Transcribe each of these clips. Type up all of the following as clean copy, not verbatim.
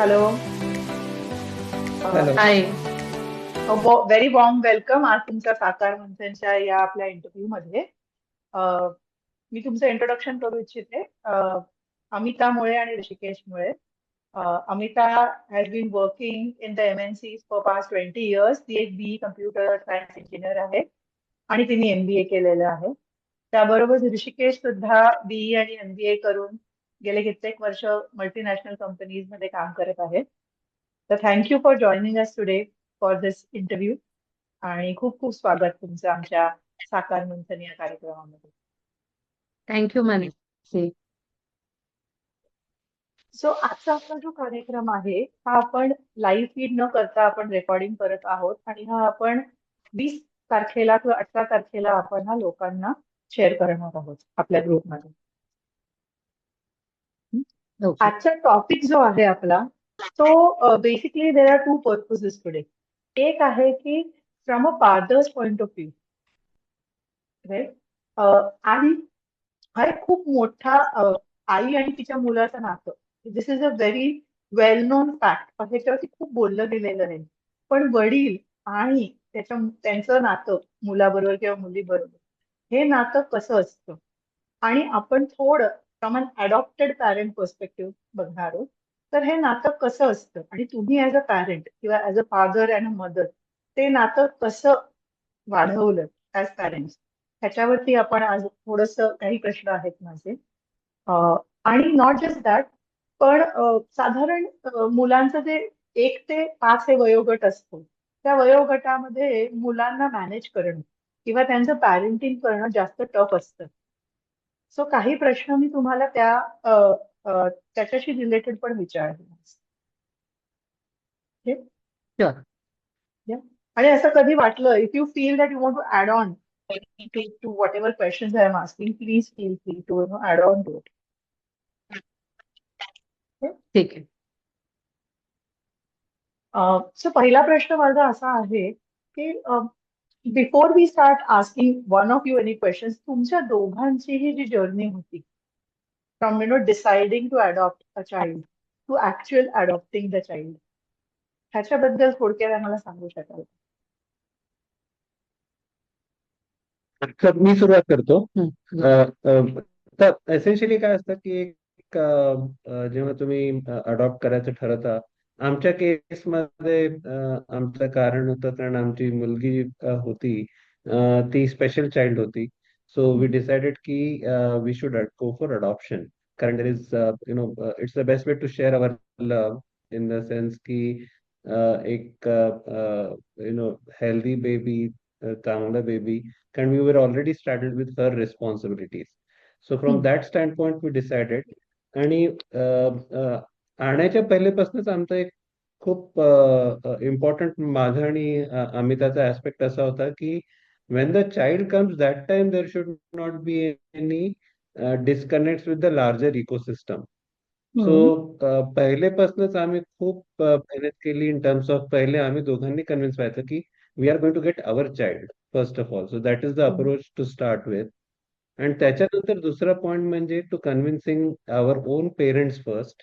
Hello. Hello. हाय. Very warm welcome आज तुमच्या साकार मंथनच्या या आपल्या इंटरव्ह्यू मध्ये. अ, मी तुमचं इंट्रोडक्शन करू इच्छिते. अमिता मुळे आणि Rishikesh Mule. Amita has been working in the MNCs for past 20 years. ती एक BE कम्प्युटर सायन्स इंजिनियर आहे आणि तिने MBA केलेलं आहे. त्याबरोबर ऋषिकेश सुद्धा BE आणि MBA करून गेले कित्येक वर्ष मल्टीनॅशनल कंपनीज मध्ये काम करत आहे. तर thank you for joining us today for this interview आणि खूप खूप स्वागत तुमचं आमच्या साकार मंथन या कार्यक्रमामध्ये. थँक्यू मनसी. सो आजचा आपला जो कार्यक्रम आहे हा आपण लाईव्ह फीड न करता आपण रेकॉर्डिंग करत आहोत आणि हा आपण 20 तारखेला किंवा 18 तारखेला आपण हा लोकांना शेअर करणार आहोत आपल्या ग्रुपमध्ये. ओके. आजचा टॉपिक जो आहे आपला तो basically there are two purposes today. एक आहे की from a father's point of view, right. आणि हा एक खूप मोठा आई आणि तिच्या मुलाचं नातं. This is a very well known fact. ह्याच्यावरती खूप बोललं गेलेलं आहे. पण वडील आणि त्यांचं नातं मुलाबरोबर किंवा मुलीबरोबर हे नातं कसं असतं आणि आपण थोडं from an adopted parent perspective बघणार आहोत. तर हे नातं कसं असतं आणि तुम्ही ऍज अ पॅरेंट किंवा as a father and a mother ते नातं कसं वाढवलं ऍज पॅरेंट्स ह्याच्यावरती आपण आज थोडस काही प्रश्न आहेत माझे. आणि नॉट जस्ट दॅट, पण साधारण मुलांचं जे 1 ते 5 हे वयोगट असतो त्या वयोगटामध्ये मुलांना मॅनेज करणं किंवा त्यांचं पॅरेंटिंग करणं जास्त टफ असतं. सो काही प्रश्न मी तुम्हाला अ, त्याच्याशी रिलेटेड पण विचारले. शुअर. आणि असं कधी वाटलं, if you feel that you want to add on to whatever questions I am asking, please feel free to add on to it. Okay? ठीक आहे. So पहिला प्रश्न माझा असा आहे की before we start asking one of you any questions, तुमच्या दोघांची ही जी जर्नी होती from deciding to adopt a child to actual adopting the child, ह्याच्याबद्दल थोडक्यात आम्हाला सांगू शकाल? तर मी सुरुवात करतो. हम्म. तर एसेन्शियली काय असतं की जेव्हा तुम्ही अडॉप्ट करायचं ठरवता, आमच्या केसमध्ये आमचं कारण होतं कारण आमची मुलगी होती, ती स्पेशल चाइल्ड होती. सो वी डिसाइडेड की we should go for adoption, कारण there is it's the best way to share our love, in the sense की एक हेल्दी बेबी, चांगला baby, and we were already started with her responsibilities. So from that standpoint we decided. आणि आणण्याच्या पहिलेपासूनच आमचा एक खूप important माझा आणि अमिताचा ऍस्पेक्ट असा होता की when the child comes that time there should not be any disconnects with the larger ecosystem. So पहिलेपासूनच आम्ही खूप मेहनत केली इन टर्म्स ऑफ, पहिले आम्ही दोघांनी कन्व्हिन्स व्हायचं की we are going to get our child first of all. So that is the approach to start with. आणि त्याच्यानंतर दुसरा पॉइंट म्हणजे to convincing our own parents first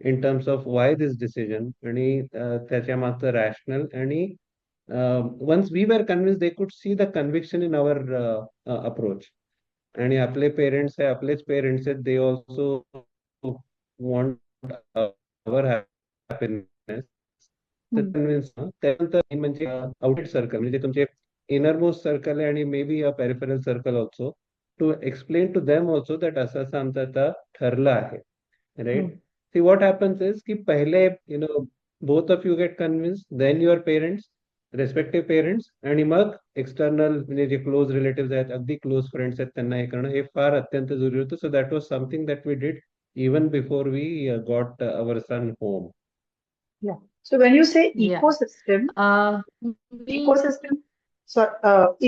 in terms of why this decision, आणि त्याच्या मागचं rational. आणि once we were convinced they could see the conviction in our approach. आणि आपले पेरेंट्स आहे, आपलेच पेरेंट्स आहेत, they also want our happiness. तर कन्व्हिन्स त्यानंतर म्हणजे आउटेड सर्कल, म्हणजे तुमचे इनरमोस्ट सर्कल आहे आणि maybe a peripheral circle also, to explain to them also that असं असं आमचं आता ठरलं आहे. Right. See what happens is की पहिले both of you get convince, then your parents, respective parents, आणि मग एक्सटर्नल म्हणजे जे क्लोज रिलेटिव्ह आहेत, अगदी क्लोज फ्रेंड्स आहेत, त्यांना हे करणं हे फार अत्यंत जरुरी होतं. So that was something that we did even before we got our son home. Yeah. So when you say Yeah. ecosystem, me ecosystem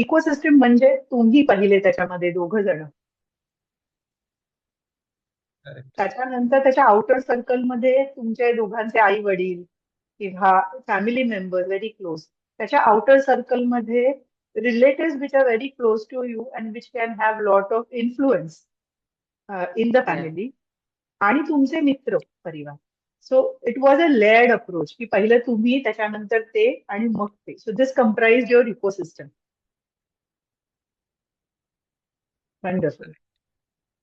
ecosystem म्हणजे तुम्ही पहिले त्याच्यामध्ये दोघ जण, Correct. त्याच्यानंतर त्याच्या आउटर सर्कलमध्ये तुमचे दोघांचे आई वडील किंवा फॅमिली मेंबर व्हेरी क्लोज, त्याच्या आउटर सर्कलमध्ये relative which are very close to you and which can have lot of influence in the Yeah. Family, आणि तुमचे मित्र परिवार. So it was a layered approach की पहिलं तुम्ही, त्याच्यानंतर ते, आणि मग ते. So this comprise your ecosystem. Wonderful.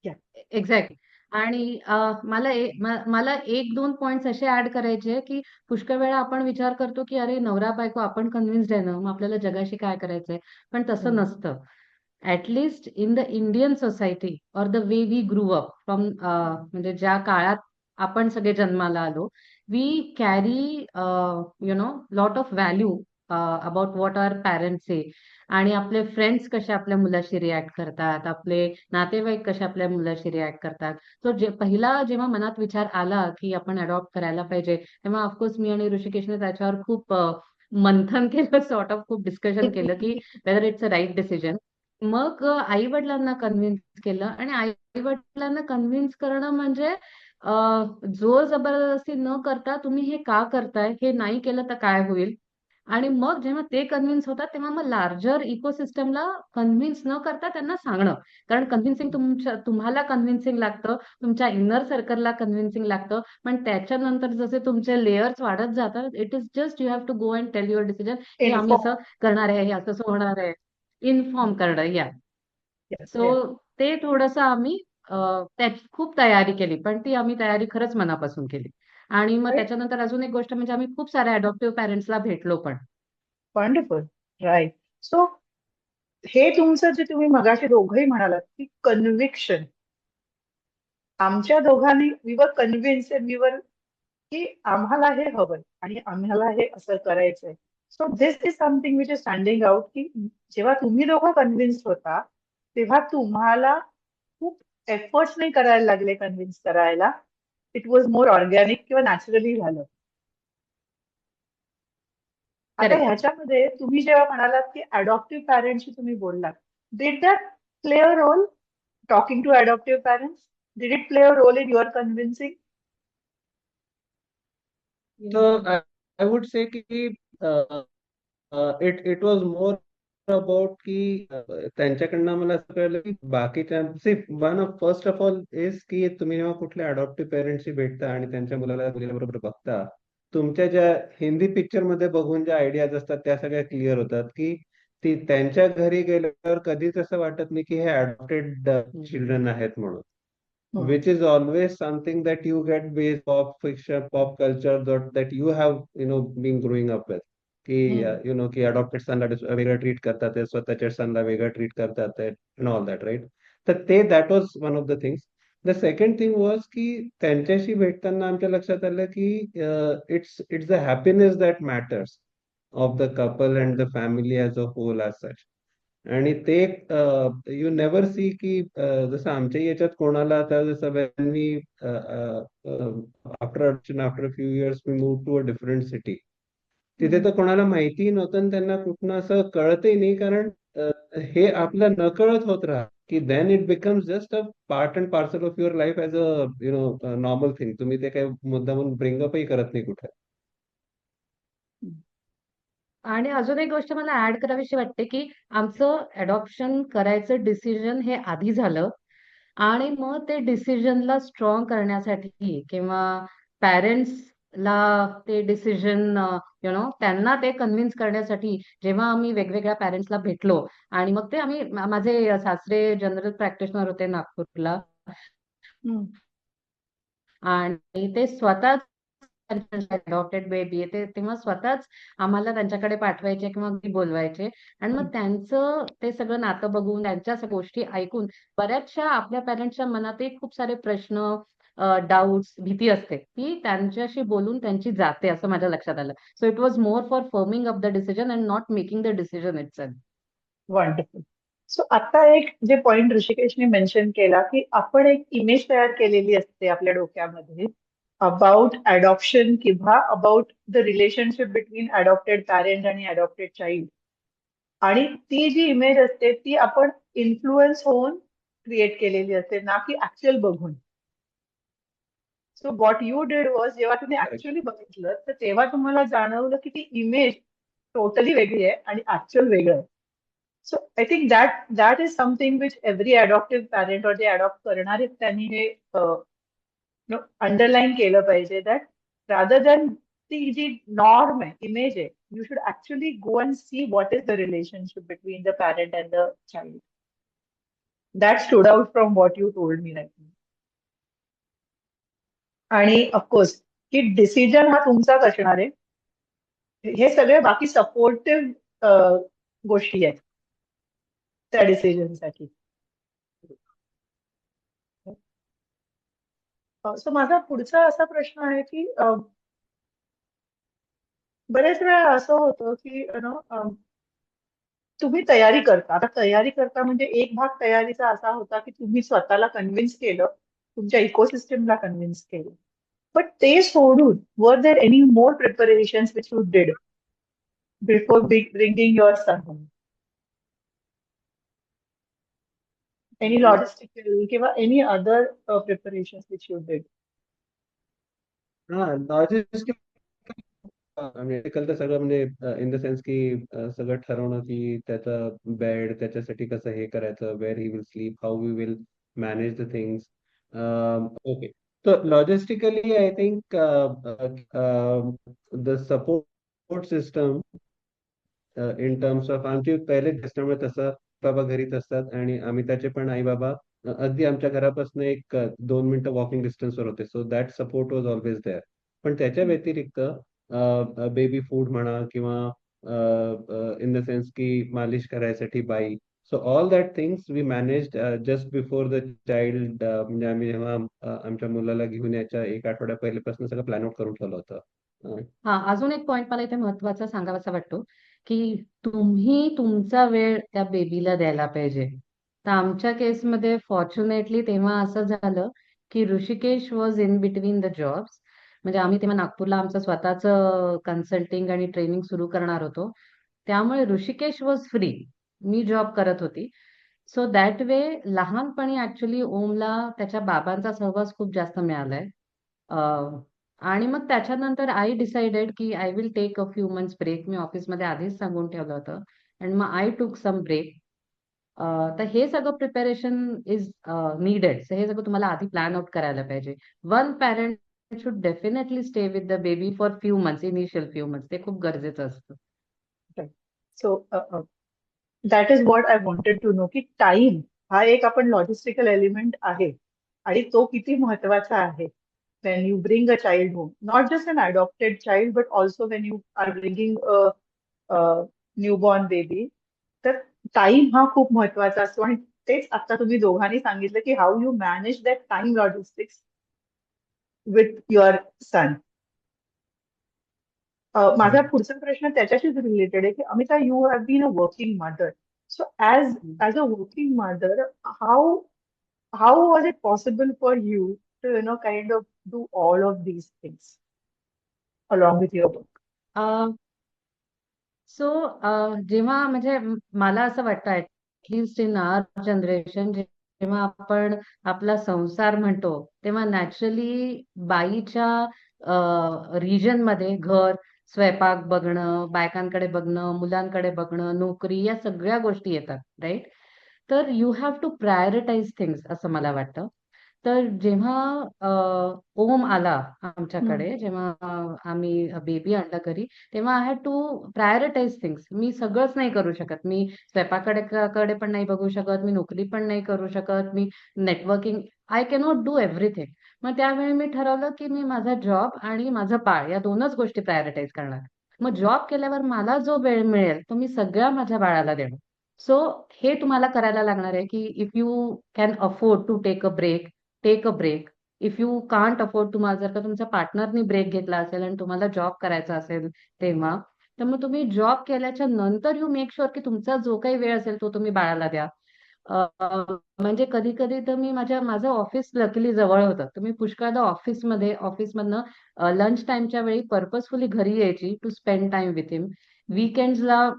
Yeah. Exactly. आणि मला एक दोन पॉइंट्स असे ऍड करायचे की पुष्कळ वेळा आपण विचार करतो की अरे नवरा बायको आपण कन्व्हिन्स्ड आहे ना, मग आपल्याला जगाशी काय करायचंय. पण तसं नसतं. At least in the Indian society or the way we grew up from, म्हणजे ज्या काळात आपण सगळे जन्माला आलो, we carry lot of value about what our parents say. आणि आपले फ्रेंड्स कसे आपल्या मुलाशी रिॲक्ट करतात, आपले नातेवाईक कसे आपल्या मुलाशी रिॲक्ट करतात. तो पहिला जेव्हा मनात विचार आला की आपण अडॉप्ट करायला पाहिजे, तेव्हा ऑफकोर्स मी आणि ऋषिकेशने त्याच्यावर खूप मंथन केलं, सॉर्ट ऑफ खूप डिस्कशन केलं की whether it's a right decision. मग आई वडिलांना कन्व्हिन्स केलं, आणि आई वडिलांना कन्व्हिन्स करणं म्हणजे जोर जबरदस्ती न करता तुम्ही हे का करताय, हे नाही केलं तर काय होईल. आणि मग जेव्हा ते कन्व्हिन्स होतात तेव्हा मग लार्जर इकोसिस्टमला कन्व्हिन्स न करता त्यांना सांगणं. कारण कन्व्हिन्सिंग तुम्हाला कन्व्हिन्सिंग लागतं, तुमच्या इनर सर्कलला कन्व्हिन्सिंग लागतं, पण त्याच्यानंतर जसे तुमचे लेयर्स वाढत जातात, it is just you have to go and tell your decision की आम्ही असं इन्फॉर्म. करणार आहे, हे असं होणार आहे. इन्फॉर्म करणं, या. येस. सो ते थोडंसं आम्ही त्याची खूप तयारी केली, पण ती आम्ही तयारी खरंच मनापासून केली. आणि मग राईट. त्याच्यानंतर अजून एक गोष्ट म्हणजे आम्ही खूप साऱ्या अडॉप्टिव्ह पॅरेंट्सला भेटलो पण. वंडरफुल. राईट. सो हे तुमचं जे तुम्ही मगाशी दोघंही म्हणालात की कन्व्हिक्शन, आमच्या दोघांनी we were convince we were की आम्हाला हे हवंय आणि आम्हाला हे असं करायचंय. So this is something which is standing out की जेव्हा तुम्ही दोघं कन्व्हिन्स होता, तेव्हा तुम्हाला खूप एफर्ट्स नाही करायला लागले कन्व्हिन्स करायला. इट वॉज मोर ऑर्गॅनिक किंवा नॅचरली झालं. आता करेक्ट. ह्याच्यामध्ये तुम्ही जेव्हा म्हणालात की अडॉप्टिव्ह पॅरेंट्सशी तुम्ही बोललात, did that play a role talking to adoptive parents? Did it play a role in your convincing? So I would say कि it was more about की त्यांच्याकडनं मला असं कळलं की बाकीच्या फर्स्ट ऑफ ऑल इज की तुम्ही जेव्हा कुठल्या अडॉप्टिव्ह पेरेंट्सशी भेटता आणि त्यांच्या मुलाला बरोबर बघता, तुमच्या ज्या हिंदी पिक्चर मध्ये बघून ज्या आयडियाज असतात त्या सगळ्या क्लिअर होतात की ती त्यांच्या घरी गेल्यावर कधीच असं वाटत नाही की हे अडॉप्टेड चिल्ड्रन आहेत म्हणून. Which is always something that you get based pop fiction, pop culture that you have been growing up with. की की adopted sonला वेगळं ट्रीट करतात आहे, स्वतःच्या sonला वेगळं ट्रीट करतात आहे, and all that, right? तर ते that was one of the things. The second thing was की त्यांच्याशी भेटताना आमच्या लक्षात आलं की it's the happiness that matters of the couple and the family as a whole as such. आणि ते यू नेवर सी की जसं आमच्या याच्यात कोणाला आता जसं when we after a few years we moved to a different city. तिथे तर कोणाला माहितीही नव्हतं आणि त्यांना कुठनं असं कळतही नाही, कारण हे आपलं नकळत होत राहत की then it becomes just a part and parcel of your life as a normal thing. तुम्ही ते काही मुद्दामून ब्रिंगअपही करत नाही कुठे. आणि अजून एक गोष्ट मला ऍड करावीशी वाटते की आमचं अडॉप्शन करायचं डिसिजन हे आधी झालं, आणि मग ते डिसिजनला स्ट्रॉंग करण्यासाठी किंवा पॅरेंट्सला ते डिसिजन त्यांना ते कन्व्हिन्स करण्यासाठी जेव्हा आम्ही वेगवेगळ्या पॅरेंट्सला भेटलो, आणि मग ते आम्ही माझे सासरे जनरल प्रॅक्टिशनर होते नागपूरला, आणि ते स्वतःच अडॉप्टेड बेबी ते तेव्हा स्वतःच आम्हाला त्यांच्याकडे पाठवायचे किंवा घरी बोलवायचे. आणि मग त्यांचं ते सगळं नातं बघून, त्यांच्या गोष्टी ऐकून बऱ्याचशा आपल्या पॅरेंट्सच्या मनातही खूप सारे प्रश्न, डाऊट्स, भीती असते ती त्यांच्याशी बोलून त्यांची जाते, असं माझ्या लक्षात आलं. So it was more for forming up the decision and not making the decision itself. Wonderful. So आता एक जे पॉइंट ऋषिकेशने मेन्शन केला की आपण एक इमेज तयार केलेली असते आपल्या डोक्यामध्ये अबाउट अडॉप्शन किंवा about the relationship between adopted parent आणि अडॉप्टेड चाइल्ड, आणि ती जी इमेज असते ती आपण इन्फ्लुएन्स होऊन क्रिएट केलेली असते, ना की ऍक्च्युअल बघून. So what you did was, जेव्हा तुम्ही Correct. ऍक्च्युअली बघितलं तर तेव्हा तुम्हाला जाणवलं की ती इमेज टोटली वेगळी आहे आणि ऍक्च्युअल वेगळं आहे. So I think that is something which every adoptive parent और जे अडॉप्ट करणार आहेत त्यांनी हे अंडरलाईन केलं पाहिजे, दॅट रादर दॅन ती जी नॉर्म आहे, इमेज आहे, you should actually go and see what is the relationship between the parent and the child. That stood out from what you told me right. आणि of course की decision हा तुमचाच असणार आहे. हे सगळे बाकी सपोर्टिव्ह गोष्टी आहेत त्या डिसिजनसाठी. सो माझा पुढचा असा प्रश्न आहे की बरेच वेळा असं होतं की तुम्ही तयारी करता. आता तयारी करता म्हणजे एक भाग तयारीचा असा होता की तुम्ही स्वतःला कन्व्हिन्स केलं, तुमच्या इकोसिस्टमला कन्व्हिन्स केलं. बट ते सोडून were there any more preparations which you did before bringing your son home? Any logistical किंवा any other preparations which you did? हा, लॉजिस्टिक मेडिकल तर सगळं म्हणजे इन द सेन्स की सगळं ठरवणं की त्याचं बेड, त्याच्यासाठी कसं हे करायचं, where he will sleep, how we will manage the things. Okay, तर logistically I think the support system in terms of आमची पहिले असल्यामुळे तसं बाबा घरीच असतात आणि आम्ही त्याचे पण आई बाबा अगदी आमच्या घरापासून एक 2 मिनिटं वॉकिंग डिस्टन्सवर होते. So that support was always there. पण त्याच्या व्यतिरिक्त बेबी फूड म्हणा किंवा इन द सेन्स की मालिश करायसाठी बाई, so all that things we manage just before the child. म्हणजे आम्ही जेव्हा आमच्या मुलाला घेऊन यायच्या एक आठवड्या पहिल्यापासून सगळं प्लॅन आउट करून ठेवलं होतं. हा, अजून एक पॉइंट मला इथे महत्वाचा सांगावासा वाटतो की तुम्ही तुमचा वेळ त्या बेबीला द्यायला पाहिजे. तर आमच्या केसमध्ये फॉर्च्युनेटली तेव्हा असं झालं की Rishikesh was in between the jobs. म्हणजे आम्ही तेव्हा नागपूरला आमचं स्वतःचं कन्सल्टिंग आणि ट्रेनिंग सुरू करणार होतो. त्यामुळे Rishikesh was free, me job करत होती. सो दॅट वे लहानपणी ऍक्च्युली ओमला त्याच्या बाबांचा सहवास खूप जास्त मिळालाय. आणि मग त्याच्यानंतर आय डिसाइडेड की I will take a few months break. मी ऑफिसमध्ये आधीच सांगून ठेवलं होतं. आणि मग आय टूक सम ब्रेक. तर हे सगळं प्रिपरेशन इज नीडेड. हे सगळं तुम्हाला आधी प्लॅन आउट करायला पाहिजे. One parent should definitely stay with the baby for few months, initial few months. ते खूप गरजेचं असतं. So that is what I wanted to know की टाइम हा एक आपण लॉजिस्टिकल एलिमेंट आहे आणि तो किती महत्वाचा आहे when you bring a child home, not just an adopted child, but also when you are bringing a newborn baby. तर टाइम हा खूप महत्वाचा असतो आणि तेच आता तुम्ही दोघांनी सांगितलं की how you manage that time logistics with your son. माझा पुढचा प्रश्न त्याच्याशीच रिलेटेड आहे की Amita, you have been a working mother. So as a working mother, how how was it possible for you to kind of do all of these things along with your work? So जेव्हा म्हणजे मला असं वाटतं at least in our generation, जेव्हा आपण आपला संसार म्हणतो तेव्हा नॅचरली बाईच्या रिजन मध्ये घर, स्वयंपाक बघणं, बायकांकडे बघणं, मुलांकडे बघणं, नोकरी, या सगळ्या गोष्टी येतात, राईट? तर you have to prioritise things असं मला वाटतं. तर जेव्हा ओम आला हम्म. आमच्याकडे, जेव्हा आम्ही बेबी आणला घरी, तेव्हा I had to prioritise things. मी सगळंच नाही करू शकत. मी स्वयंपाकाकडे पण नाही बघू शकत, मी नोकरी पण नाही करू शकत, मी networking, I cannot do everything. मग त्यावेळी मी ठरवलं की मी माझा जॉब आणि माझं बाळ या दोनच गोष्टी प्रायोरिटाईज करणार. मग जॉब केल्यावर मला जो वेळ मिळेल तो मी सगळ्या माझ्या बाळाला देणार. सो हे तुम्हाला करायला लागणार आहे की if you can afford to take a break, take a break. If you can't afford, तुम्हाला जर का तुमच्या पार्टनरनी ब्रेक घेतला असेल आणि तुम्हाला जॉब करायचा असेल तेव्हा, तर मग तुम्ही जॉब केल्याच्या नंतर यू मेक शुअर की तुमचा जो काही वेळ असेल तो तुम्ही बाळाला द्या. म्हणजे कधी कधी तर मी माझं ऑफिस लकीली जवळ होतं, तर मी पुष्कळदा ऑफिसमधनं लंच टाइमच्या वेळी पर्पजफुली घरी यायची to spend time with him. वीकेंड्सला,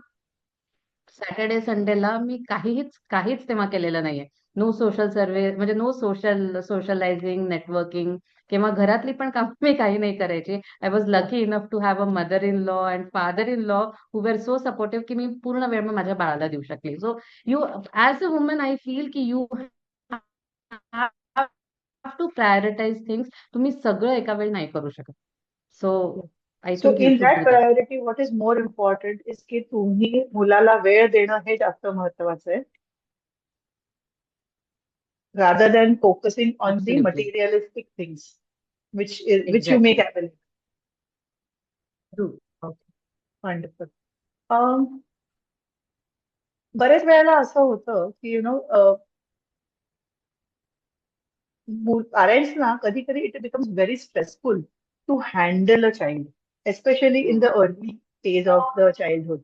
सॅटर्डे संडेला मी काहीच तेव्हा केलेलं नाहीये. नो सोशल सर्व्हिस, म्हणजे नो सोशलायझिंग, नेटवर्किंग, किंवा घरातली पण काम मी काही नाही करायची. I was lucky enough to have a mother in law and father in law who were so supportive की मी पूर्ण वेळ मग माझ्या बाळाला देऊ शकले. So you as a woman I feel की you have to prioritise things. तुम्ही सगळं एका वेळी नाही करू शकत. So I so think you in should that do that. Priority what is more important is की तुम्ही मुलाला वेळ देणं हे जास्त महत्वाचं आहे rather than focusing on the absolutely. materialistic things which you make exactly. available. Okay, wonderful. Um, बरेच वेळेला असं होतं की पॅरेंट्सना कधी कधी it becomes very stressful to handle a child especially in the early stage of the childhood.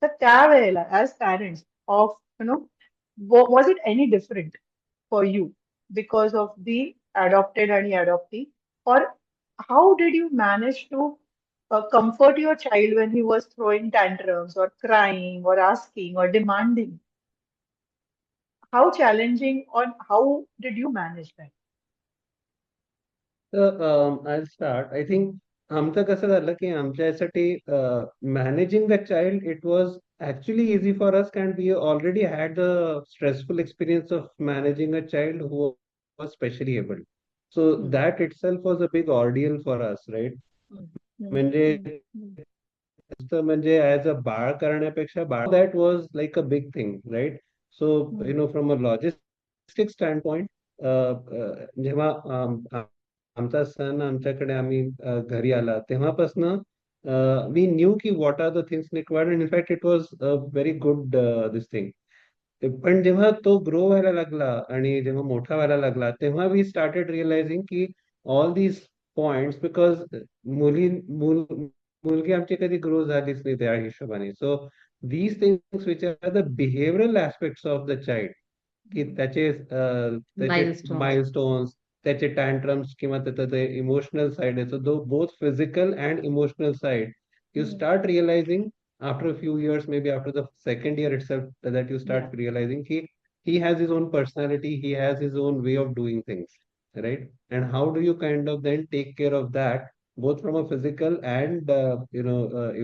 तर त्यावेळेला as parents of was it any different for you because of the adopted and adoptee, or how did you manage to comfort your child when he was throwing tantrums or crying or asking or demanding? How challenging, or how did you manage that? तर I start. I think आमचं कसं झालं की आमच्यासाठी managing the child it was actually easy for us, कारण we already had the stressful experience of managing a child who was specially abled. So Hmm, that itself was a big ordeal for us, right? hmm, hmm, म्हणजे hmm, hmm, नुसतं म्हणजे as a बाळ करण्यापेक्षा बाळ that was like a big thing, right? So hmm, from a logistic standpoint, जेव्हा आमचा son आमच्याकडे आम्ही घरी आला तेव्हापासनं वी न्यू की what are the things required, and in fact it was a very good this thing. पण जेव्हा तो ग्रो व्हायला लागला आणि जेव्हा मोठा व्हायला लागला तेव्हा वी स्टार्टेड रिअलायझिंग की ऑल दीज पॉइंट्स, बिकॉज मुली मुल मुलगी आमची कधी ग्रो झालीच नाही त्या हिशोबाने. So these things which are the behavioural aspects of the child, की त्याचे माइलस्टोन्स. माइलस्टोन्स, त्याचे टँट्रम्स किंवा त्याचं ते इमोशनल साइड आहे, though both physical and emotional side you hmm, start realizing after a few years, maybe after the second year itself, that you yeah. start realizing he has his own personality, he has his own way of doing things, right? And how do you kind of then take care of that, both from a physical and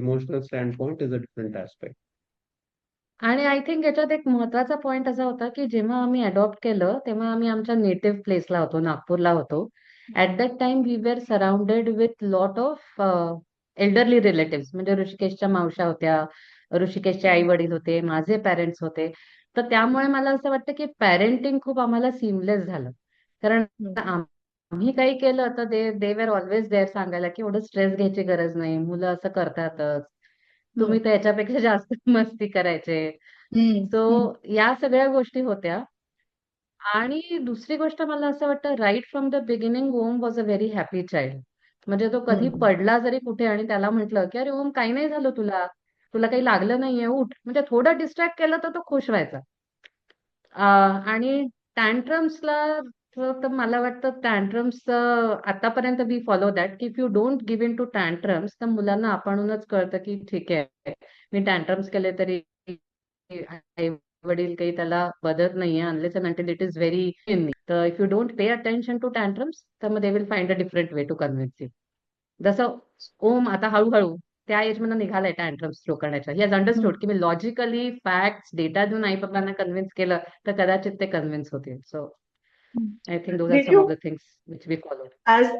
emotional standpoint, is a different aspect. आणि I think याच्यात एक महत्वाचा point असा होता की जेव्हा आम्ही adopt केलं तेव्हा आम्ही आमच्या नेटिव्ह प्लेसला होतो, नागपूरला होतो. At that time we were surrounded with lot of elderly relative, म्हणजे ऋषिकेशच्या मावश्या होत्या, ऋषिकेशचे आई Hmm, वडील होते, माझे पेरेंट्स होते. तर त्यामुळे मला असं वाटतं की पॅरेंटिंग खूप आम्हाला सिमलेस झालं. कारण hmm, आम्ही काही केलं तर दे दे वेर ऑलवेज देअर सांगायला की एवढं स्ट्रेस घ्यायची गरज नाही, मुलं असं करतातच, hmm, तुम्ही तर याच्यापेक्षा जास्त मस्ती करायचे. hmm, सो hmm, या सगळ्या गोष्टी होत्या. आणि दुसरी गोष्ट मला असं वाटतं, right from the beginning Om was a very happy child. म्हणजे तो कधी hmm, पडला जरी कुठे आणि त्याला म्हटलं की अरे ओम काही नाही झालं तुला, तुला काही लागलं नाहीये, उठ, म्हणजे थोडं डिस्ट्रॅक्ट केलं तर तो खुश व्हायचा. आणि टँट्रम्सला तर मला वाटतं टँट्रम्स आतापर्यंत वी फॉलो दॅट की if you don't give in to tantrums तर मुलांना आपणूनच कळतं की ठीक आहे, मी टँट्रम्स केले तरी आई वडील काही त्याला बदलत नाहीये, unless and until it is very in. तर if you don't pay attention to tantrums तर मग they will find a different way to convince you. जसं ओम आता हळूहळू त्या एज मधून निघालाय टँट्रम्स थ्रो करण्याच्या. He has hmm. अंडरस्टूड की मी लॉजिकली फॅक्ट्स डेटा देऊन आई बाबांना कन्व्हिन्स केलं तर कदाचित ते कन्व्हिन्स होतील. So Hmm. I think those are Did some of you, the things which we follow.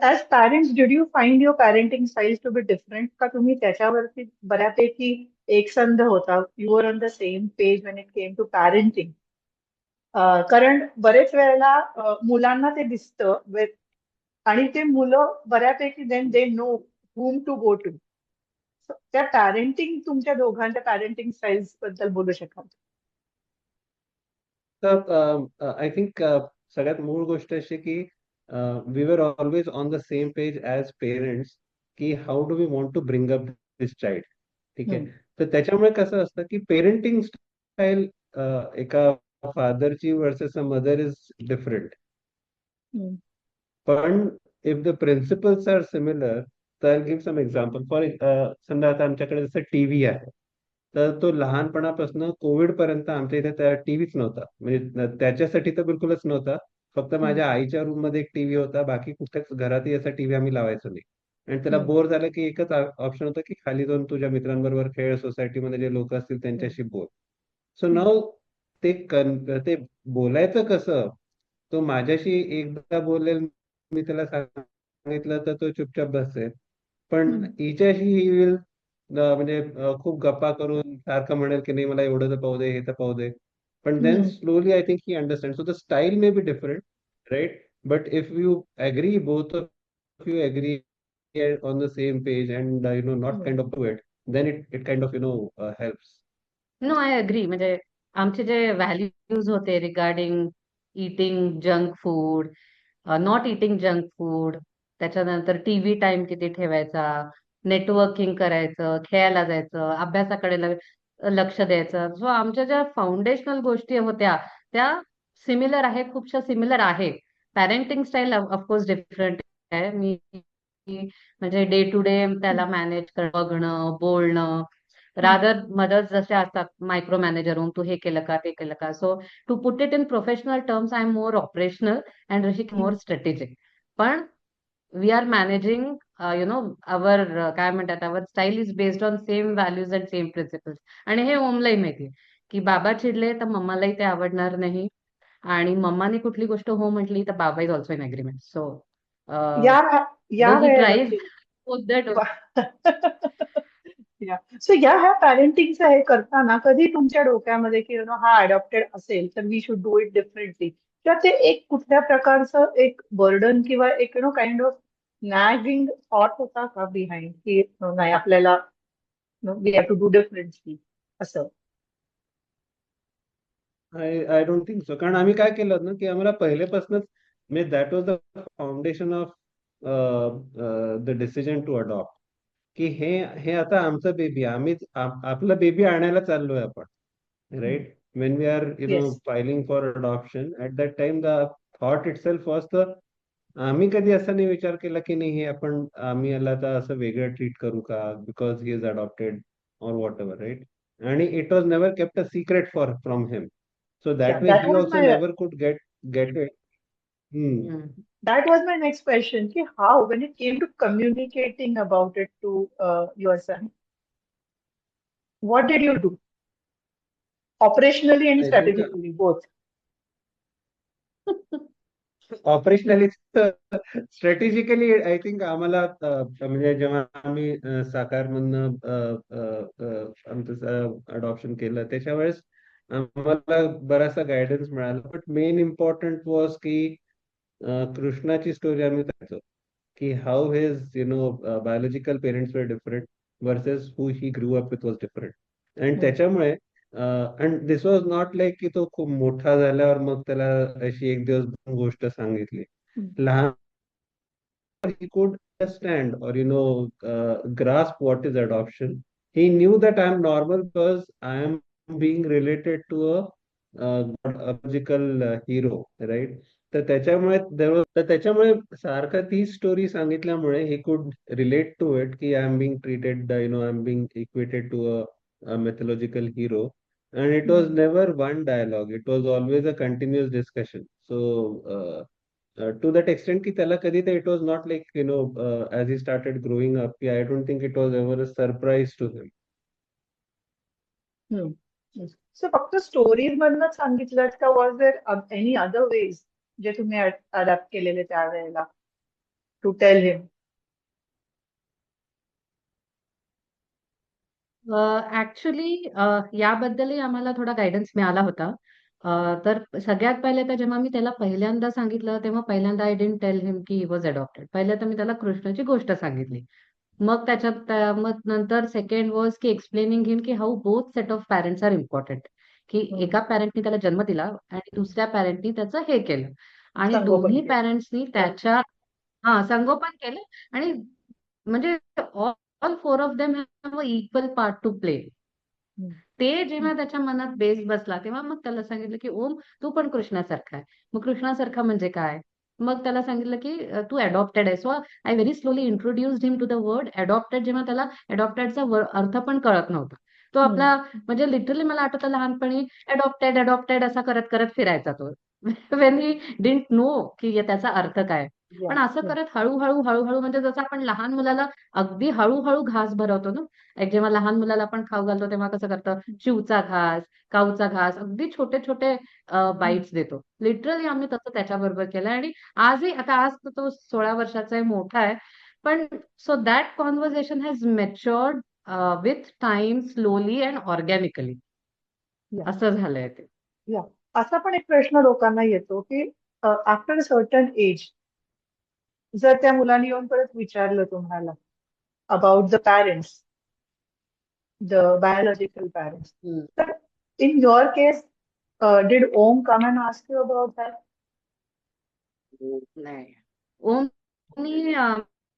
as parents, did you find your parenting styles to be different? का तुम्ही त्याच्यावरती बऱ्यापैकी एकसंध होता? You were on the same page when it came to parenting. कारण बरेच वेळेला मुलांना ते दिसतं आणि ते मुलं बऱ्यापैकी then they know whom to go to. त्या पॅरेंटिंग, तुमच्या दोघांच्या पॅरेंटिंग स्टाईल्स बद्दल बोलू शकाल? तर आय थिंक सगळ्यात मूळ गोष्ट अशी की we were always on the same page as parents, की how do we want to bring up this child. ठीक आहे. हम्म, तर त्याच्यामुळे कसं असतं की पेरेंटिंग स्टाईल एका फादरची versus a mother is different. Hmm, पण if the principles are similar, तर गिव्ह सम एक्झाम्पल. समजा आता आमच्याकडे जसं टीव्ही आहे, तर तो लहानपणापासून कोविड पर्यंत आमच्या इथे त्या टीव्हीच नव्हता. म्हणजे त्याच्यासाठी तर बिलकुलच नव्हता. फक्त हम्म, माझ्या आईच्या रूम मध्ये एक टीव्ही होता, बाकी कुठेच घरातही असा टीव्ही आम्ही लावायचो नाही. आणि त्याला हम्म, बोर झालं की एकच ऑप्शन होतं की खाली जाऊन तुझ्या मित्रांबरोबर खेळ, सोसायटीमध्ये जे लोक असतील हम्म, त्यांच्याशी बोल. सो हम्म, नाव ते बोलायचं कसं, तो माझ्याशी एकदा बोलेल, मी त्याला सांगितलं तर तो चुपचाप बसेल. पण हम्म. हिच्याशी ही विल म्हणजे खूप गप्पा करून सारखं म्हणेल की नाही मला एवढं तर पाहू दे, हे तर पाहू दे. पण then hmm. Slowly I think he understand. So the style may be different, right? But if you agree, both of you agree on the same page and not हम्म. kind of do it, then it kind of helps. No I agree. म्हणजे आमचे जे values होते regarding eating junk food, not eating junk food, त्याच्यानंतर TV time किती ठेवायचा, networking करायचं, खेळायला जायचं, अभ्यासाकडे लक्ष द्यायचं. सो आमच्या ज्या फाउंडेशनल गोष्टी होत्या त्या सिमिलर आहे, खूपशा सिमिलर आहे. पॅरेंटिंग स्टाईल ऑफकोर्स डिफरंट आहे. म्हणजे डे टू डे त्याला मॅनेज बघणं, बोलणं, हम्म. रादर मदर्स जसे असतात मायक्रो मॅनेजर होऊन तू हे केलं का ते केलं का. So to put it in professional terms I am more operational and Rishik more strategic. पण वी आर मॅनेजिंग अवर काय म्हणतात our style is based on same values and same principles. आणि हे ओमलाही माहिती की बाबा चिडले तर मम्मालाही ते आवडणार नाही, आणि मम्माने कुठली गोष्ट हो म्हटली तर बाबा is also in agreement. So या दो या ही वेळेला ट्राईज बोथ दॅट. या सो ह्या पॅरेंटिंगचं हे करताना कधी तुमच्या डोक्यामध्ये की हा अडॉप्टेड असेल तर we should do it differently, किंवा ते एक कुठल्या प्रकारचं एक बर्डन किंवा एक काइंड ऑफ नॅगिंग थॉट होता का बिहाइंड की नाही आपल्याला we have to do differently असं? I don't think so. कारण आम्ही काय केलं ना की आम्हाला पहिलेपासूनच म्हणजे that was the foundation of the decision to adopt, की हे हे आता आमचं बेबी, आम्हीच आपलं बेबी आणायला चाललोय आपण, right? When we are, yes. filing for adoption, at that time the thought itself was the आम्ही कधी असा नाही विचार केला की नाही हे आम्ही याला आता असं वेगळं ट्रीट करू का because he is adopted or whatever, right? आणि it was never kept a secret for from him. So yeah that way that he was also my never could get it. That was my next question. Ki how, when it came to communicating about it to your son, what did you do? Operationally and I think strategically, both. Operationally strategically I think आम्हाला म्हणजे जेव्हा आम्ही साकारमधनं आमचं adoption केलं त्याच्या वेळेस आम्हाला बराचसा गायडन्स मिळाला. बट मेन इम्पॉर्टंट वॉज की कृष्णाची स्टोरी आम्ही त्याचं की how his biological parents were different versus who he grew up with was different. आणि Hmm. त्याच्यामुळे and this was not like की तो खूप मोठा झाल्यावर मग त्याला अशी एक दिवस दोन गोष्ट सांगितली. Hmm. लहान he could understand or grasp what is adoption. He knew that I am normal because I am being related to a biological hero, right? तर त्याच्यामुळे सारखं ती स्टोरी सांगितल्यामुळे he could relate to it की I am being treated I am being equated to a mythological hero. And it was Hmm. never one dialogue, it was always a continuous discussion. So to that extent की त्याला कधी ते it was not like as he started growing up, I don't think it was ever a surprise to him. Hmm. Yes. So फक्त stories मधनच सांगितलं का was there any other ways जे तुम्ही अडॅप्ट केलेले त्यावेळेला टू टेल हिम? ऍक्च्युली याबद्दलही आम्हाला थोडा गायडन्स मिळाला होता. तर सगळ्यात पहिले तर जेव्हा मी त्याला पहिल्यांदा सांगितलं तेव्हा पहिल्यांदा आय डिडंट टेल हिम की ही वॉज अडॉप्टेड. पहिल्या तर मी त्याला कृष्णाची गोष्ट सांगितली. मग मग नंतर सेकंड वॉज की एक्सप्लेनिंग हिम की how both set of parents are important. की एका पॅरेंटनी त्याला जन्म दिला आणि दुसऱ्या पॅरेंटनी त्याचं हे केलं, आणि संगोपन दोन्ही केलं. पॅरेंट्सनी त्याच्या संगोपन केलं. आणि म्हणजे all four of them have a equal part two play. Hmm. ते जेव्हा त्याच्या मनात बेस बसला तेव्हा मग त्याला सांगितलं की ओम तू पण कृष्णासारखा आहे. मग कृष्णासारखा म्हणजे काय? मग त्याला सांगितलं की तू अडॉप्टेड आहे. So I very slowly introduced him to the word adopted. जेव्हा त्याला अडॉप्टेडचा अर्थ पण कळत नव्हता, तो Hmm. आपला म्हणजे लिटरली मला आठवतं लहानपणी अडॉप्टेड अडॉप्टेड असा करत करत फिरायचा तो. वेन ही डिडंट नो की त्याचा अर्थ काय. पण Yeah, असं yeah. करत हळूहळू हळूहळू म्हणजे जसं आपण लहान मुलाला अगदी हळूहळू घास भरवतो ना, एक जेव्हा लहान मुलाला आपण खाऊ घालतो तेव्हा कसं करतं, चिवचा घास, काऊचा घास, अगदी छोटे छोटे हम्म. बाईट्स देतो. लिटरली आम्ही तसं त्याच्याबरोबर केलं आणि आजही आता आज तर तो 16 वर्षाचा आहे, मोठा आहे. पण so that conversation has matured with time, slowly and organically. Yeah, असं झालंय ते. yeah. असा पण एक प्रश्न लोकांना येतो की आफ्टर सर्टन एज जर त्या मुलाने येऊन परत विचारलं तुम्हाला about the parents, the biological parents. हम्म. But in your case, did Om come and ask you about that? नाही. ओमनी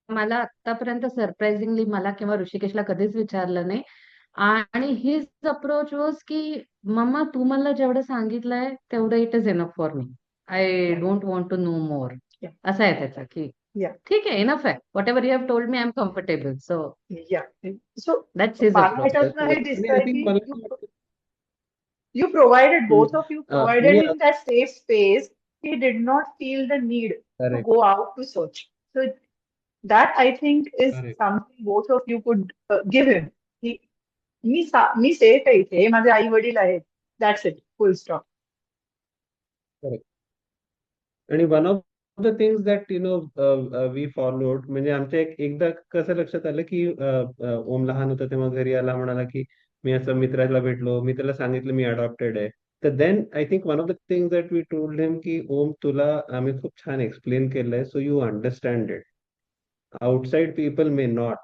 मला आतापर्यंत सरप्राइझिंगली मला किंवा ऋषिकेशला कधीच विचारलं नाही. आणि हिज अप्रोच वॉज की मम्मा तू मला जेवढं सांगितलंय तेवढं it is enough for me. I Yeah, don't want to know more. yeah, असं आहे त्याचा की yeah, ठीक आहे, इनफ आहे. What ever you have told me I am comfortable. So yeah. So that's his मला अप्रोच. That's ह्याच्यातनं हे nice. आणि I दिसतंय think की मला you असं वाटतं, you provided, both of you provided me him that safe space. He did not feel the need to correct go out to search. So that I think is correct something both of you could give him. He, me safe आहे इथे, माझे आई वडील आहेत. That's it. Full stop. Correct. आणि one of the things that we followed, म्हणजे आमच्या एकदा कसं लक्षात आलं की ओम लहान होता तेव्हा घरी आला, म्हणाला की मी असं मित्राला भेटलो, मी त्याला सांगितलं मी अडॉप्टेड आहे. तर then I think one of the things that we told him की ओम तुला आम्ही खूप छान एक्सप्लेन केलंय, so you understand it. Outside people may not,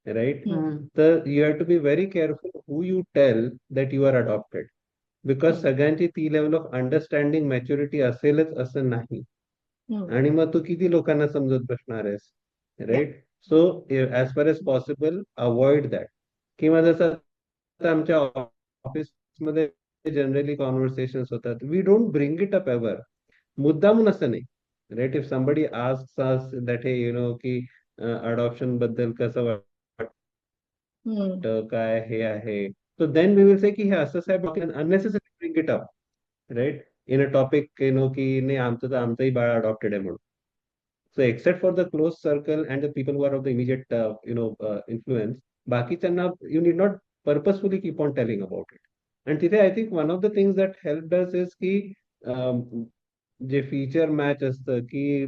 right? Hmm. तर you have to be very careful who you tell that you are adopted, because Hmm. सगळ्यांची ती level of understanding maturity असेलच असं नाही. Hmm. आणि मग तू किती लोकांना समजत बसणार आहेस, Yeah. Right? So as far as possible avoid that. किंवा जसं आता आमच्या ऑफिसमध्ये जनरली कॉन्व्हर्सेशन होतात, we don't bring it up ever. मुद्दामून असं नाही, right? If somebody asks us that हे की अडॉप्शन बद्दल कसं Hmm. वाटतं, काय हे आहे, so then we will say की हे असं साहेब unnecessary bring it up, right? In a topic की नाही आमचं तर आमचंही बाळ अडॉप्टेड आहे म्हणून. So except for the close circle and the people who are of the immediate, influence, बाकीच्यांना you need not purposefully keep on telling about it. And तिथे I think one of the things that helped us is की um, जे feature match असतं की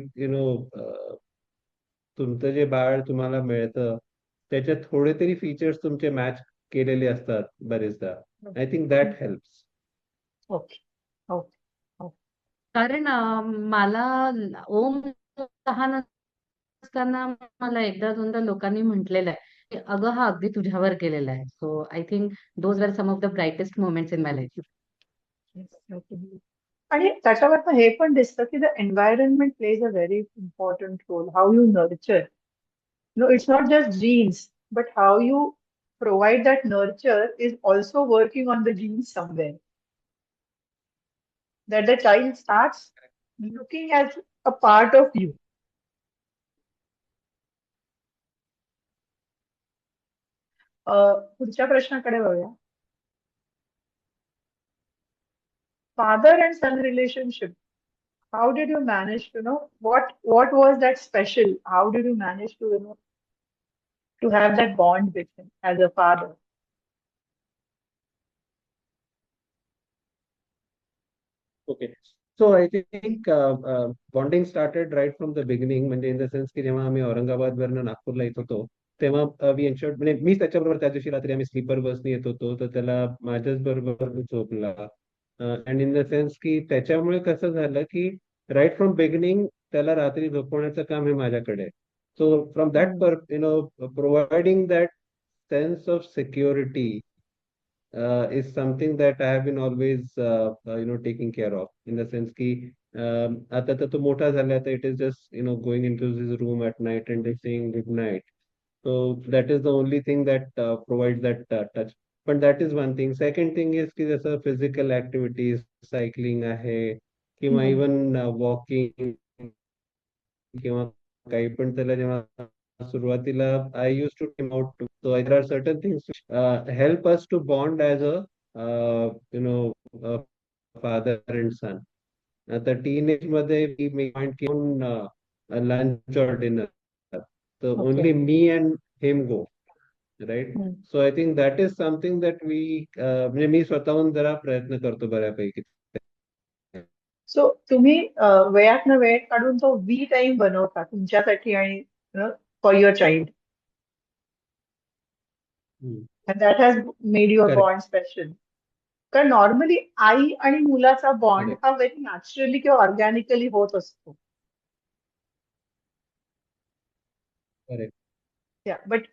तुमचं जे बाळ तुम्हाला मिळतं त्याच्यात थोडे तरी फीचर्स तुमचे मॅच केलेले असतात बरेचदा. I think that helps. Okay. Okay. Okay. कारण मला ओम लहान असताना मला एकदा दोनदा लोकांनी म्हटलेलं आहे की अगं हा अगदी तुझ्यावर गेलेला आहे. So I think those are some of the brightest moments in my life. Yes, certainly. आणि त्याच्यावरनं हे पण दिसतं की the environment plays a very important role. How you nurture. No, it's not just genes, but how you provide that nurture is also working on the genes somewhere. That the child starts looking as a part of you. पुढच्या प्रश्नाकडे वळूया. Father and son relationship. How did you manage to know what was that special? How did you manage to to have that bond with him as a father? Okay. So I think bonding started right from the beginning, म्हणजे in the sense की जेव्हा आम्ही औरंगाबादवरनं नागपूरला येत होतो तेव्हा we एन्शुअर्ड, म्हणजे मीच त्याच्याबरोबर त्या दिवशी रात्री आम्ही स्लीपर बसने येत होतो, तर त्याला माझ्याच बरोबर झोपला. अँड इन द सेन्स की त्याच्यामुळे कसं झालं की राईट फ्रॉम बिगिनिंग त्याला रात्री झोपवण्याचं काम हे माझ्याकडे. So from that Hmm. Providing that sense of security is something that I have been always taking care of, in the sense की आता तर तो मोठा झाला, तर it is just going into his room at night and just saying good night. So that is the only thing that provides that touch. But that is one thing. Second thing is की जसं physical activities, cycling आहे किंवा Hmm. even walking किंवा काही पण, त्याला जेव्हा सुरुवातीला I use to tame out, so there are certain things help us to bond as a father and son. आता टीनेज मध्ये मी पॉइंट घेऊन lunch or dinner. So okay. only me and him go, right? हम्म. So I think that is something that we म्हणजे मी स्वतःहून जरा प्रयत्न करतो बऱ्यापैकी. सो तुम्ही वेळातनं वेळ काढून तो वी टाइम बनवता तुमच्यासाठी आणि फॉर युअर चाइल्ड, हम्म. And that has made your Correct, bond special. कारण नॉर्मली आई आणि मुलाचा बॉन्ड correct, हा व्हेरी नॅचरली किंवा ऑर्गॅनिकली होत असतो. correct. बट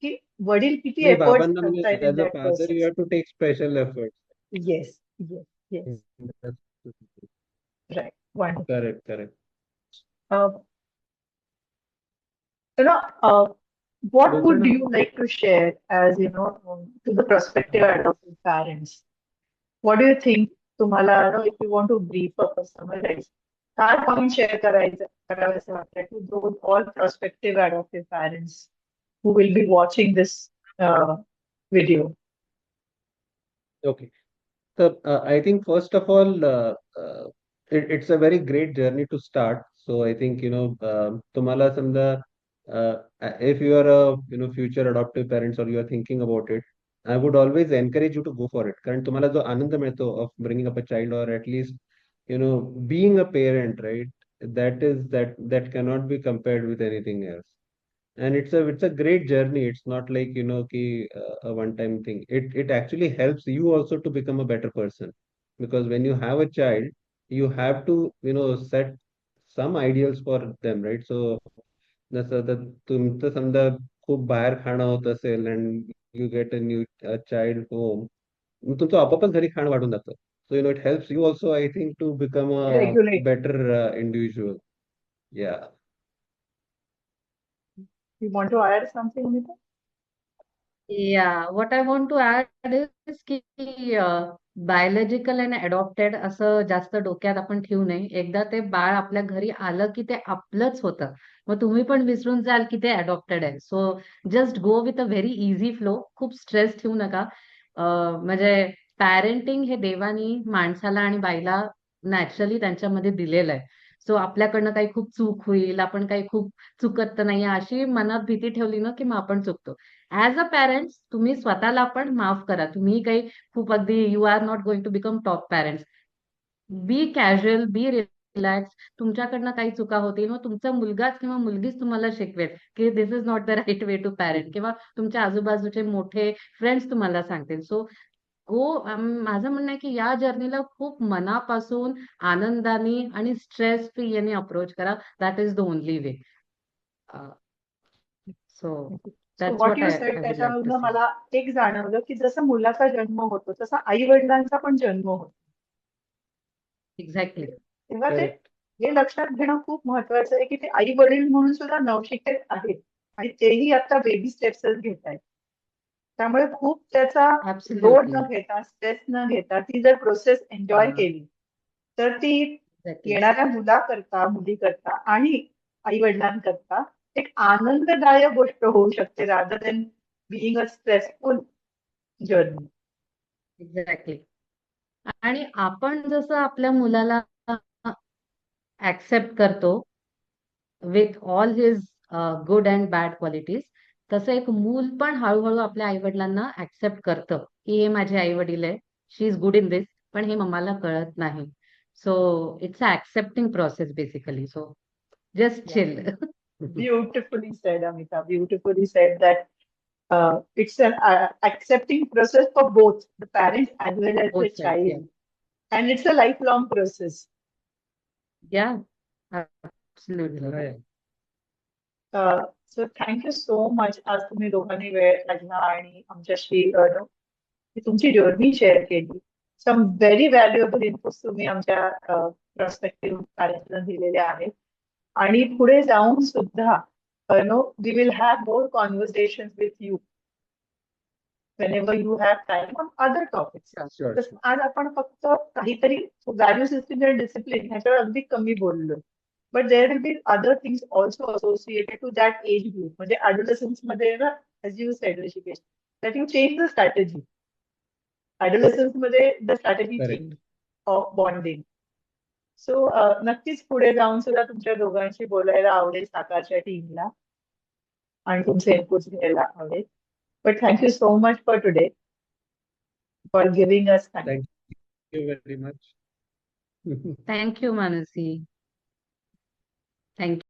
की वडील किती नाही एफर्ट्स बाबांना करतायत म्हणजे in as a that father you process. Have to take special effort. Yes, yes, yes. Right. Wonderful. Correct, correct. you know, uh, what would लोकांना you like to share as, to the prospective adoptive parents? What do you think? तुम्हाला, if you want to brief up or summarize, काय point share करावेसे वाटतात to those all prospective adoptive parents who will be watching this video? Okay. So I think first of all, it's a very great journey to start. So I think तुम्हाला समजा if you are a future adoptive parents or you are thinking about it, I would always encourage you to go for it. कारण तुम्हाला जो आनंद मिळतो of bringing up a child or at least being a parent, right? That cannot be compared with anything else. And it's a great journey. It's not like a one time thing. It actually helps you also to become a better person, because when you have a child you have to set some ideals for them, right? So जसं तर तुमचं समजा खूप बाहेर खाणं होत असेल and you get a new child home, मग तुमचं आपोआपच घरी खाणं वाढून जातं. So it helps you also, I think, to become a Regulate. better individual. Yeah. You want to add something, Amita? Yeah, what I want to add is की biological आणि adopted असं जास्त डोक्यात आपण ठेवू नये. एकदा ते बाळ आपल्या घरी आलं की ते आपलंच होतं. मग तुम्ही पण विसरून जाल की ते अडॉप्टेड आहे. So just go with a very easy flow. खूप स्ट्रेस ठेवू नका. म्हणजे पॅरेंटिंग हे देवानी माणसाला आणि बाईला नॅचरली त्यांच्यामध्ये दिलेलं आहे. सो आपल्याकडनं काही खूप चूक होईल, आपण काही खूप चुकत तर नाही अशी मनात भीती ठेवली ना की मग आपण चुकतो. ऍज अ पॅरेंट्स तुम्ही स्वतःला पण माफ करा. तुम्ही काही खूप अगदी you are not going to become top parents. Be casual, be relax. तुमच्याकडनं काही चुका होतील मग तुमचा मुलगाच किंवा मुलगीच तुम्हाला शिकवेल की this is not the right way to parent, किंवा तुमच्या आजूबाजूचे मोठे फ्रेंड्स तुम्हाला सांगतील. सो माझं म्हणणं आहे की या जर्नीला खूप मनापासून आनंदाने आणि स्ट्रेस फ्री याने अप्रोच करा. That is the only way. So so that's what what you I said I would like to त्याच्यावरनं से. मला एक जाणवलं की जसं मुलाचा जन्म होतो तसा आई वडिलांचा पण जन्म होतो. एक्झॅक्टली. तेव्हा ते Correct. हे लक्षात घेणं खूप महत्वाचं आहे की ते आई वडील म्हणून सुद्धा नवशिके आहेत आणि तेही आता बेबी स्टेप्सच घेत आहेत. त्यामुळे खूप त्याचा लोड ऍब्सोल्युटली. न घेता, स्ट्रेस न घेता ती जर प्रोसेस एन्जॉय केली तर ती एक्झॅक्टली. येणाऱ्या मुलाकरता, मुलीकरता आणि आई वडिलांकरता एक आनंददायक गोष्ट होऊ शकते rather than being a stressful journey. Exactly. आणि आपण जसं आपल्या मुलाला ऍक्सेप्ट करतो with all his good and bad qualities, तसं एक मूल पण हळूहळू आपल्या आई वडिलांना ऍक्सेप्ट करतं की हे माझे आई वडील आहे, शी इज गुड इन दिस, पण हे मम्माला कळत नाही. So it's a accepting process basically. So just chill. Beautifully said, Amita. Beautifully said that it's an accepting process for both the parent as well as the both sides. या. child, and it's a lifelong process. या. Absolutely. Right. So thank you so much. आज तुम्ही दोघांनी वेळ काढला आणि आमच्याशी तुमची जर्नी शेअर केली. सम व्हेरी व्हॅल्युएबल इनपुट्स तुम्ही आमच्या प्रॉस्पेक्टिव्ह पॅरेंट्सना दिलेले आहेत. आणि पुढे जाऊन सुद्धा we will have more conversations with you whenever you have time on other topics. Sure, तसं sure. आज आपण फक्त काहीतरी व्हॅल्यू सिस्टीम आणि डिसिप्लिन ह्याच्यावर अगदी कमी बोललो. But there will be other things also associated to that age group. म्हणजे ऍडोलसन्स मध्ये ना, as you said Rishikesh, that you change the strategy. Adolescence मध्ये the strategy Correct. Change of bonding. So नक्कीच पुढे जाऊन सुद्धा तुमच्या दोघांशी बोलायला आवडेल साकारच्या टीमला आणि तुमचे इनपुट्स घ्यायला आवडेल. But thank you so much for today for giving us time. Thank you very much. Thank you Mansi. Thank you.